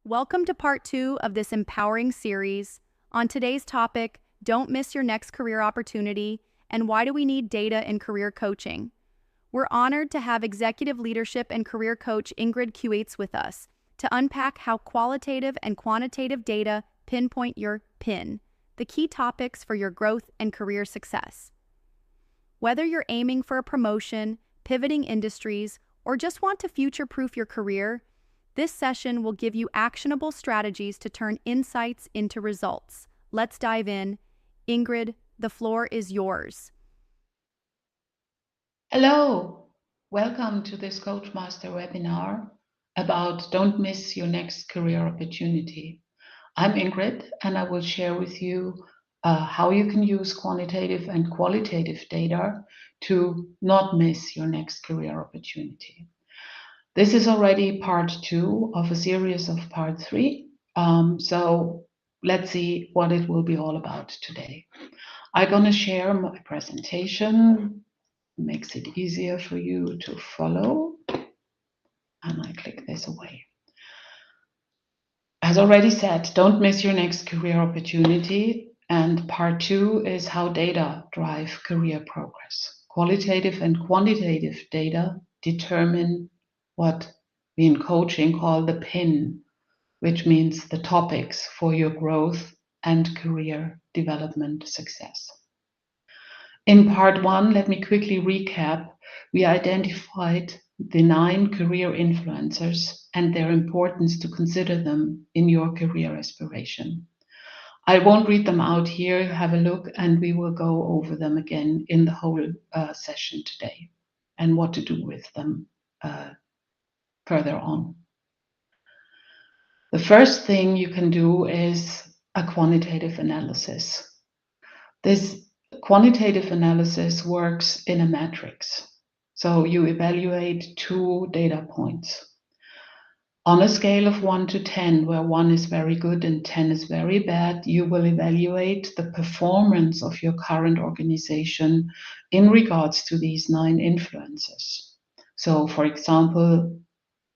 Welcome to part 2 of this empowering series. On today's topic, don't miss your next career opportunity and why do we need data in career coaching? We're honored to have executive leadership and career coach Ingrid Kuehtz with us to unpack how qualitative and quantitative data pinpoint your PIN, the key topics for your growth and career success. Whether you're aiming for a promotion, pivoting industries, or just want to future-proof your career, this session will give you actionable strategies to turn insights into results. Let's dive in. Ingrid, the floor is yours. Hello, welcome to this Coach Master webinar about don't miss your next career opportunity. I'm Ingrid and I will share with you how you can use quantitative and qualitative data to not miss your next career opportunity. This is already part 2 of a series of part 3. So let's see what it will be all about today. I'm going to share my presentation. Makes it easier for you to follow. And I click this away. As already said, don't miss your next career opportunity. And part 2 is how data drive career progress. Qualitative and quantitative data determine what we in coaching call the PIN, which means the topics for your growth and career development success. In part 1, let me quickly recap. We identified the 9 career influencers and their importance to consider them in your career aspiration. I won't read them out here, have a look, and we will go over them again in the whole session today and what to do with them further on. The first thing you can do is a quantitative analysis. This quantitative analysis works in a matrix. So you evaluate 2 data points. On a scale of 1 to 10, where 1 is very good and 10 is very bad, you will evaluate the performance of your current organization in regards to these 9 influences. So, for example,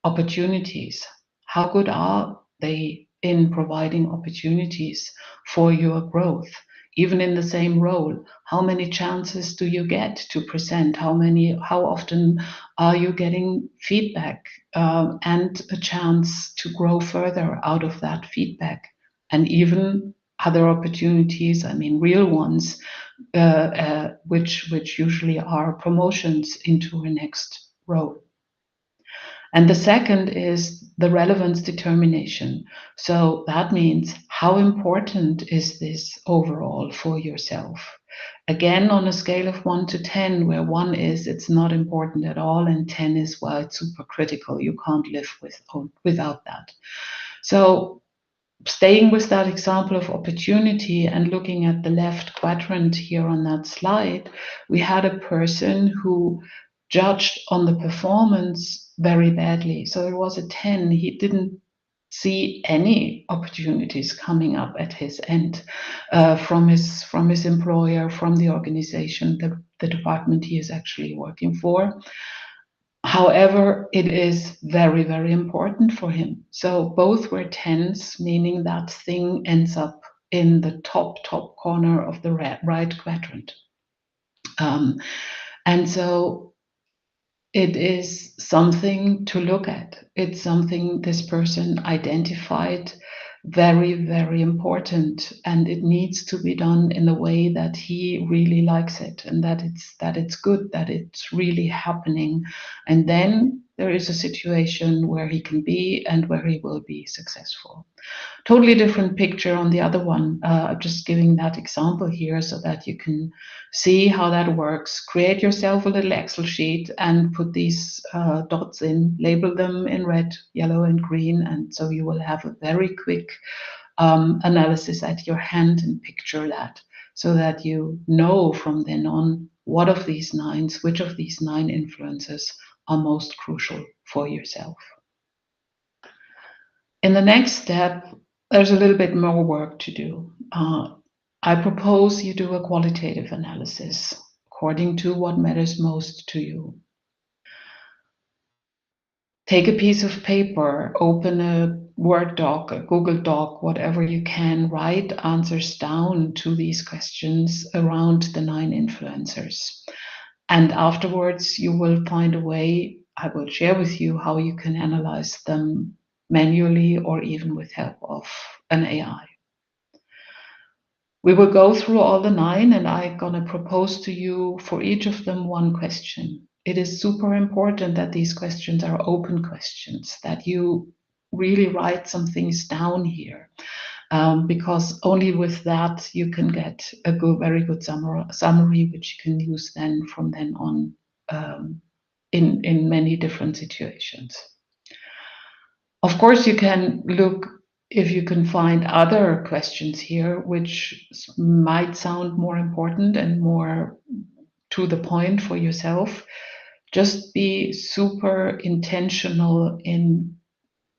opportunities. How good are they in providing opportunities for your growth? Even in the same role, how many chances do you get to present? How often are you getting feedback and a chance to grow further out of that feedback? And even other opportunities, I mean, real ones, which usually are promotions into a next role. And the second is the relevance determination. So that means how important is this overall for yourself? Again, on a scale of 1 to 10, where 1 is it's not important at all, and 10 is, well, it's super critical. You can't live without that. So staying with that example of opportunity and looking at the left quadrant here on that slide, we had a person who judged on the performance very badly. So it was a 10. He didn't see any opportunities coming up at his end from his employer, from the organization, the department he is actually working for. However, it is very, very important for him. So both were 10s, meaning that thing ends up in the top corner of the right quadrant. And so it is something to look at. It's something this person identified very, very important, and it needs to be done in a way that he really likes it, and that it's good, that it's really happening. And then there is a situation where he can be and where he will be successful. Totally different picture on the other one. Just giving that example here so that you can see how that works. Create yourself a little Excel sheet and put these dots in, label them in red, yellow, and green. And so you will have a very quick analysis at your hand and picture that so that you know from then on which of these 9 influences are most crucial for yourself. In the next step, there's a little bit more work to do. I propose you do a qualitative analysis according to what matters most to you. take a piece of paper, open a Word doc, a Google Doc, whatever you can, write answers down to these questions around the 9 influencers. And afterwards, you will find a way, I will share with you how you can analyze them manually or even with help of an AI. We will go through all the 9, and I'm going to propose to you for each of them one question. It is super important that these questions are open questions, that you really write some things down here, because only with that you can get a very good summary, which you can use then from then on in many different situations. Of course, you can look if you can find other questions here which might sound more important and more to the point for yourself. Just be super intentional in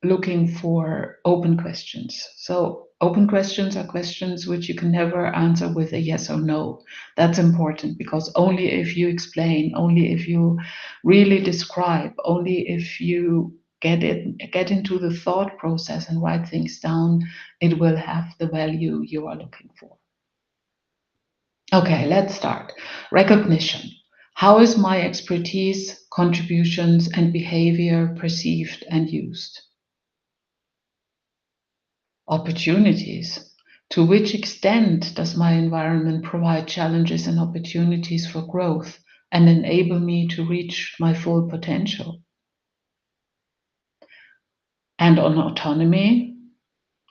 looking for open questions. So open questions are questions which you can never answer with a yes or no. That's important, because only if you explain, only if you really describe, only if you get into the thought process and write things down, it will have the value you are looking for. Okay, let's start. Recognition. How is my expertise, contributions, and behavior perceived and used? Opportunities. To which extent does my environment provide challenges and opportunities for growth and enable me to reach my full potential? And on autonomy,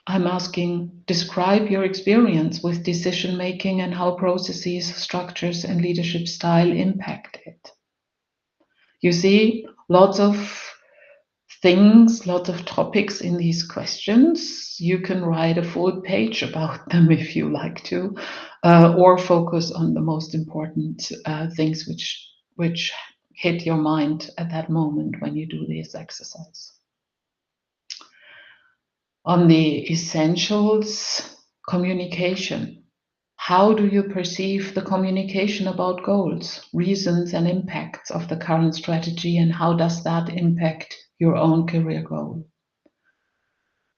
I'm asking, describe your experience with decision making and how processes, structures, and leadership style impact it. You see, lots of things, lots of topics in these questions. You can write a full page about them if you like to, or focus on the most important things which hit your mind at that moment when you do this exercise. On the essentials, communication. How do you perceive the communication about goals, reasons, and impacts of the current strategy, and how does that impact your own career goal?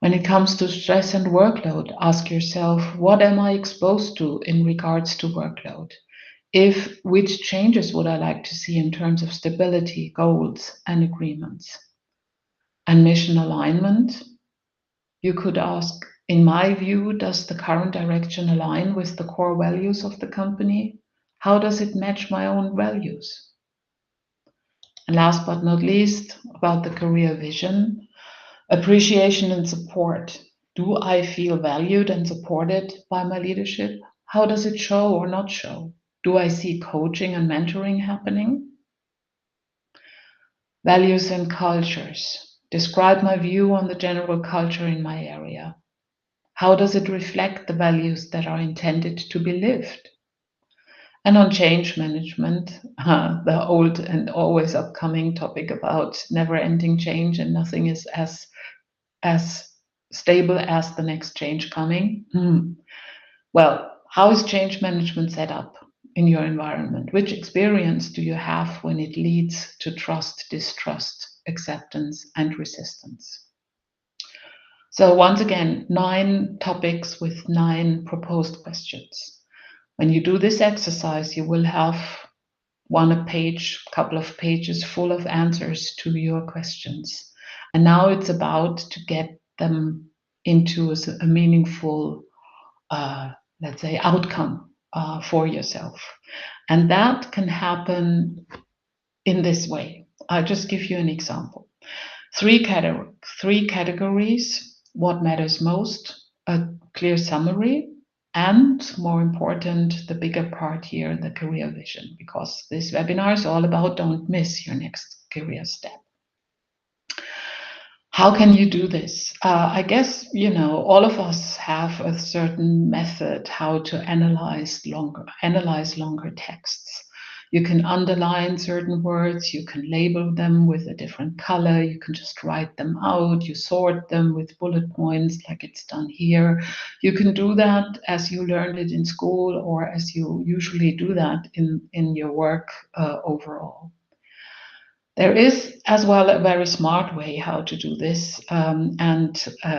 When it comes to stress and workload, ask yourself, what am I exposed to in regards to workload? Which changes would I like to see in terms of stability, goals, and agreements? And mission alignment, you could ask, in my view, does the current direction align with the core values of the company? How does it match my own values? And last but not least, about the career vision, appreciation and support. Do I feel valued and supported by my leadership? How does it show or not show? Do I see coaching and mentoring happening? Values and cultures. Describe my view on the general culture in my area. How does it reflect the values that are intended to be lived? And on change management, the old and always upcoming topic about never-ending change, and nothing is as stable as the next change coming. Well, how is change management set up in your environment? Which experience do you have when it leads to trust, distrust, acceptance, and resistance? So once again, 9 topics with 9 proposed questions. When you do this exercise, you will have couple of pages full of answers to your questions. And now it's about to get them into a meaningful, let's say, outcome for yourself. And that can happen in this way. I'll just give you an example. 3 categories, what matters most, a clear summary, and more important, the bigger part here, the career vision, because this webinar is all about don't miss your next career step. How can you do this? I guess, all of us have a certain method how to analyze longer texts. You can underline certain words, you can label them with a different color, you can just write them out, you sort them with bullet points like it's done here. You can do that as you learned it in school or as you usually do that in your work overall. There is as well a very smart way how to do this, and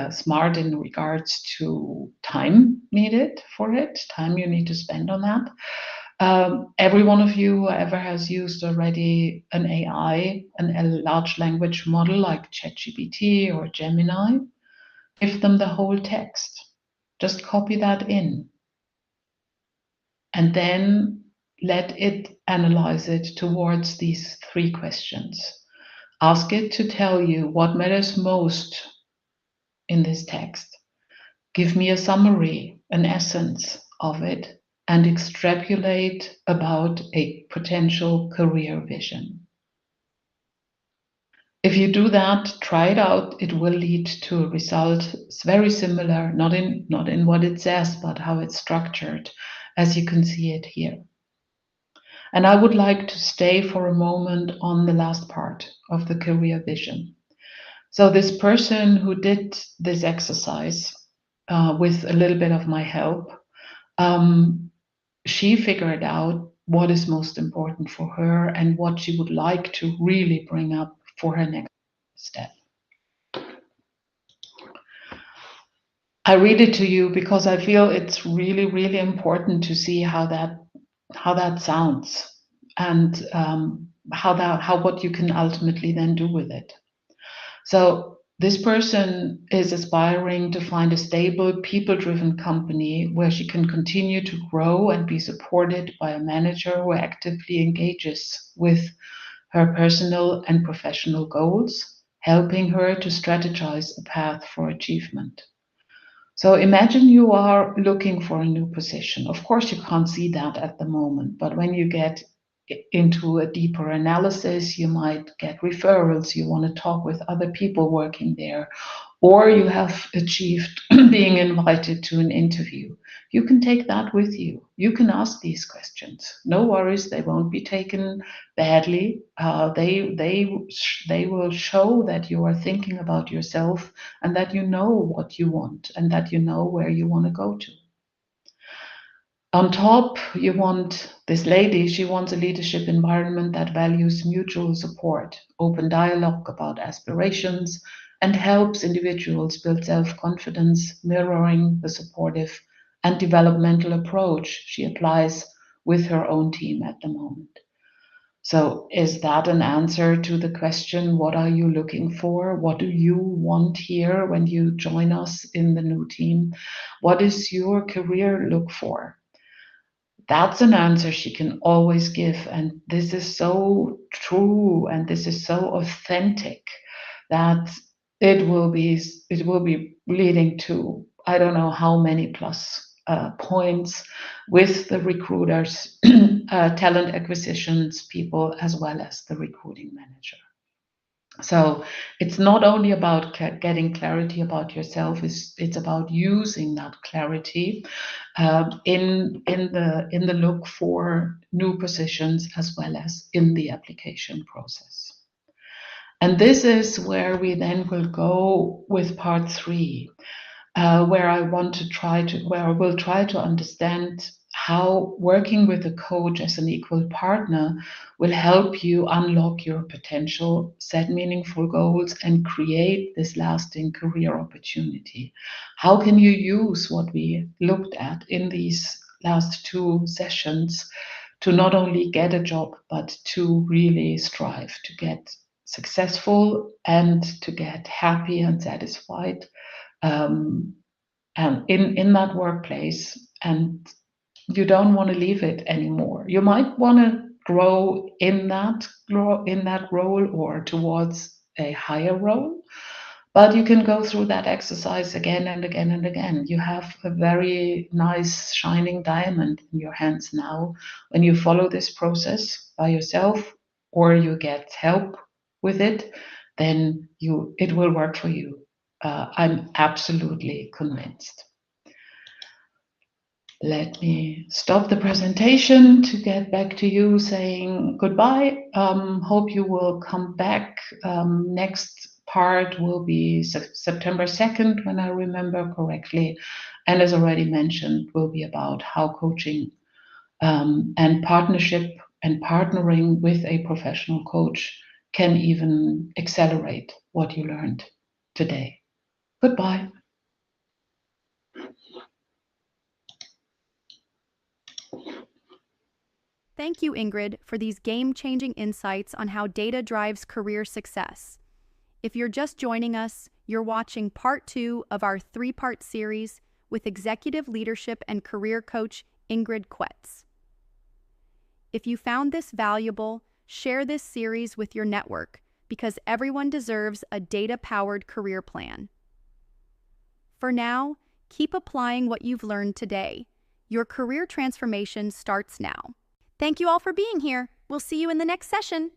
smart in regards to time needed for it, time you need to spend on that. Every one of you, whoever has used already an AI, a large language model like ChatGPT or Gemini, give them the whole text. Just copy that in and then let it analyze it towards these three questions. Ask it to tell you what matters most in this text. Give me a summary, an essence of it, and extrapolate about a potential career vision. If you do that, try it out, it will lead to a result. It's very similar, not in what it says, but how it's structured, as you can see it here. And I would like to stay for a moment on the last part of the career vision. So this person who did this exercise with a little bit of my help, she figured out what is most important for her and what she would like to really bring up for her next step. I read it to you because I feel it's really, really important to see how that sounds and how what you can ultimately then do with it. So this person is aspiring to find a stable, people-driven company where she can continue to grow and be supported by a manager who actively engages with her personal and professional goals, helping her to strategize a path for achievement. So imagine you are looking for a new position. Of course, you can't see that at the moment, but when you get into a deeper analysis, you might get referrals. You want to talk with other people working there, or you have achieved being invited to an interview. You can take that with you. You can ask these questions. No worries, they won't be taken badly. They will show that you are thinking about yourself and that you know what you want and that you know where you want to go to. On top, you want this lady, she wants a leadership environment that values mutual support, open dialogue about aspirations, and helps individuals build self-confidence, mirroring the supportive and developmental approach she applies with her own team at the moment. So, is that an answer to the question, what are you looking for? What do you want here when you join us in the new team? What is your career look for? That's an answer she can always give. And this is so true and this is so authentic that it will be leading to I don't know how many plus points with the recruiters, talent acquisitions people, as well as the recruiting manager. So it's not only about getting clarity about yourself, it's about using that clarity in the look for new positions as well as in the application process. And this is where we then will go with part 3, where I will try to understand how working with a coach as an equal partner will help you unlock your potential, set meaningful goals, and create this lasting career opportunity. How can you use what we looked at in these last 2 sessions to not only get a job, but to really strive to get successful and to get happy and satisfied and in that workplace, and you don't want to leave it anymore. You might want to grow in that role or towards a higher role, but you can go through that exercise again and again and again. You have a very nice shining diamond in your hands now when you follow this process by yourself or you get help with it, then it will work for you. I'm absolutely convinced. Let me stop the presentation to get back to you saying goodbye. Hope you will come back. Next part will be September 2nd, when I remember correctly. And as already mentioned, will be about how coaching and partnership and partnering with a professional coach can even accelerate what you learned today. Goodbye. Thank you, Ingrid, for these game-changing insights on how data drives career success. If you're just joining us, you're watching part 2 of our 3-part series with executive leadership and career coach Ingrid Kuehtz. If you found this valuable, share this series with your network because everyone deserves a data-powered career plan. For now, keep applying what you've learned today. Your career transformation starts now. Thank you all for being here. We'll see you in the next session.